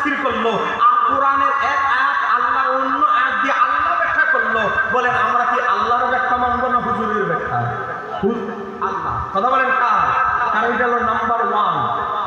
তাফসীর করলো, আর কোরআনের এক আয়াত আল্লাহ অন্য আয়াত দিয়ে আল্লাহ ব্যাখ্যা করলো। বলেন আমরা কি আল্লাহর ব্যাখ্যা মানবো না হুজুরের ব্যাখ্যা? আল্লাহ। কথা বলেন কার? কারণ এটা হলো নাম্বার 1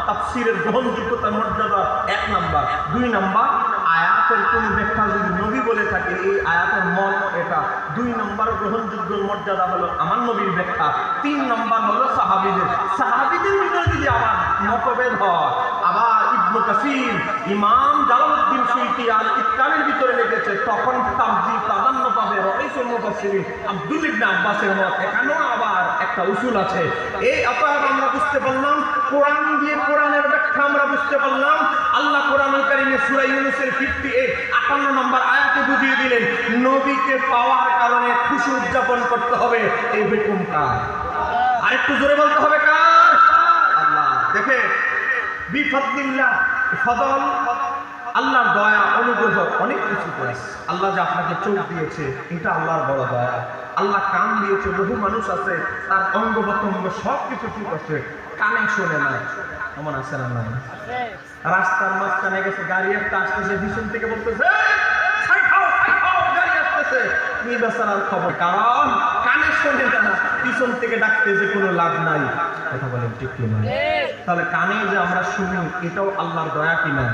তাফসীরের গ্রহণযোগ্যতার মর্যাদা 1 নাম্বার। 2 নাম্বার আয়াতের কোন ব্যাখ্যা যদি নবী বলে থাকে এই আয়াতের মর্ম এটা। 2 নম্বর গ্রহণযোগ্য মর্যাদা হলো আমার নবীর ব্যাখ্যা। 3 নম্বর হলো সাহাবীদের ভিতরে যদি আবার মতভেদ হয়, আবার ইবনে কাসির ইমাম জালালউদ্দিন সুয়ুতী আল ইতকানের ভিতরে লিখেছে তখন তারজি প্রাধান্য পাবে রাইসুল মুফাসসিরিন আব্দুল ইবনে আব্বাসের মত। এখানেও আবার একটা উসুল আছে। এই আপাতত আমরা বুঝতে পারলাম কোরআন দিয়ে কোরআনের ব্যাখ্যা আমরা বুঝতে পারলাম। আল্লাহ কোরআনুল কারীমে সূরা ইউনূসের 58 নম্বর আয়াতে বুঝিয়ে দিলেন নবীকে পাওয়ার কারণে খুশি উদযাপন করতে হবে। এই হুকুম কার? আরেকটু জোরে বলতে হবে কার? আল্লাহ। দেখে বিফাদলিল্লাহ, ফদল আল্লাহর দয়া অনুগ্রহ অনেক কিছু করেছে। আল্লাহ যে আপনাকে চোখ দিয়েছে এটা আল্লাহর বড় দয়া। আল্লাহ কান দিয়েছে, বহু মানুষ আছে তার অঙ্গ প্রত্যঙ্গ সব কিছু ঠিক আছে, কানে শোনে না। এমন আছে না? নাই। রাস্তার মাঝখানে গেছে, গাড়ি একটা আসতেছে, পিছন থেকে বলতেছে গাড়ি আসতেছে, এই বেচারার খবর, কারণ কানে শোনে না, পিছন থেকে ডাকতেছে, কোনো লাভ নাই। কথা বলেন ঠিক কিনা? তাহলে কানে যে আমরা শুনি এটাও আল্লাহর দয়া কিনা?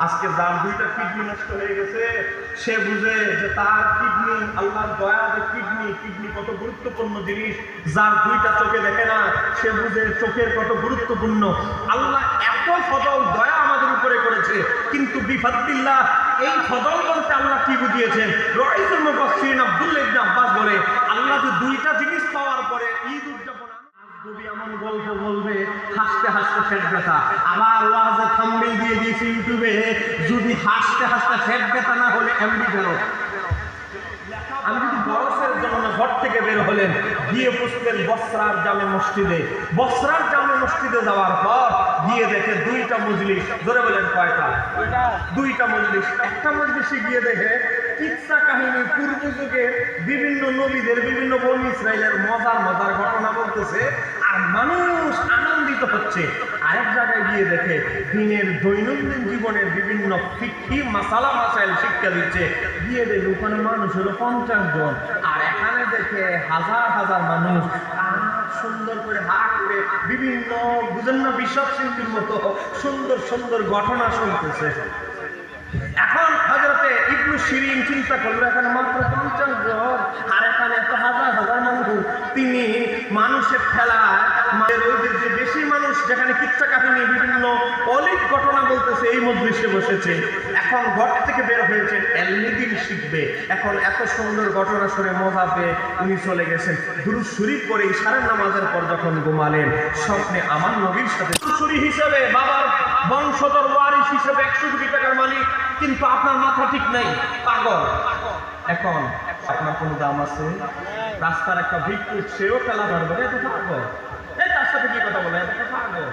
আজকে যার 2টা কিডনি নষ্ট হয়ে গেছে সে বুঝে যে তার কিডনি আল্লাহর দয়া, যে কিডনি কত গুরুত্বপূর্ণ জিনিস। যার 2টা চোখে দেখে না সে বুঝে চোখের কত গুরুত্বপূর্ণ। আল্লাহ এত ফজল দয়া আমাদের উপরে করেছে, কিন্তু বিফাদলিল্লাহ এই ফজল বলতে আল্লাহ কি বুঝিয়েছেন? রাইসুল মুফাসসিরিন আব্দুল্লাহ ইবনে আব্বাস বলে আল্লাহ যে 2টা জিনিস পাওয়ার পরে ঈদ উদযাপন যদি এমন গল্প বলবে হাসতে হাসতে ফেট ব্যথা। আবার ওয়াজে থাম্বনেল দিয়ে দিয়েছে ইউটিউবে, যদি হাসতে হাসতে ফেট ব্যথা না হলে এমনি বেরো। আমি যদি বরফের জন্য ঘর থেকে বের হলেন, গিয়ে বুঝতেন বসরার জামে মসজিদে। বসরার জামে মসজিদে যাওয়ার পর গিয়ে দেখে 2টা মজলিস। ধরে বলেন কয়টা? 2টা মজলিস। একটা মজলিসে গিয়ে দেখে কিচ্ছা কাহিনী পূর্ব যুগের বিভিন্ন নবীদের, বিভিন্ন বনী ইসরাইলের মজার মজার ঘটনা বলতেছে আর মানুষ আনন্দিত হচ্ছে। আরেক জায়গায় গিয়ে দেখে দিনের দৈনন্দিন জীবনের বিভিন্ন ফিকহি মাসালা মাসাইল শিক্ষা দিচ্ছে। গিয়ে দেখে ওখানে মানুষ হলো 50 জন, আর এখানে দেখে হাজার হাজার মানুষ সুন্দর করে হাঁটবে, বিভিন্ন বুঝেন না বিশ্বক শিল্পীর মতো সুন্দর সুন্দর ঘটনা শুনতেছে। এখন হযরতে ইবনে শিরিন চিন্তা করলো এখানে মাত্র 50 জন আর এখানে এত হাজার হাজার মানুষ, তিনি মানুষের খেলায় যে বেশি মানুষ যেখানে কিচ্ছা কাহিনী বিভিন্ন অলিক ঘটনা বলতেছে এই মজলিসে বসেছে। এখন ঘর থেকে বের হয়েছেন এলমিদিন শিখবে। এখন এত সুন্দর ঘটনা শুনে মজা পেয়ে উনি চলে গেছেন। দুরূদ শরীফ পড়ে ইশারের নামাজের পর যখন ঘুমালেন স্বপ্নে আমার নবীর সাথে শরীফ হিসেবে বাবার বংশধর ওয়ারিস হিসেবে 100 কোটি টাকার মালিক, কিন্তু আপনার মাথা ঠিক নাই, পাগল। এখন আপনার কোনো দাম আছে? রাস্তার একটা ভিক্ষুক সেও খেলা ধরবে, এত পাগল, এই তার সাথে কি কথা বলে, এত পাগল।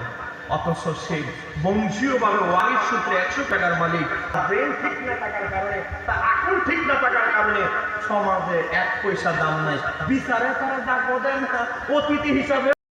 অথচ সেই বংশীয়ভাবে ওয়ারিস সূত্রে 100 টাকার মালিক, ব্রেন ঠিক না থাকার কারণে, তার আকল ঠিক না থাকার কারণে সমাজে 1 পয়সা দাম নাই। বিচারে তারা ডাকবো দেন না, অতিথি হিসাবে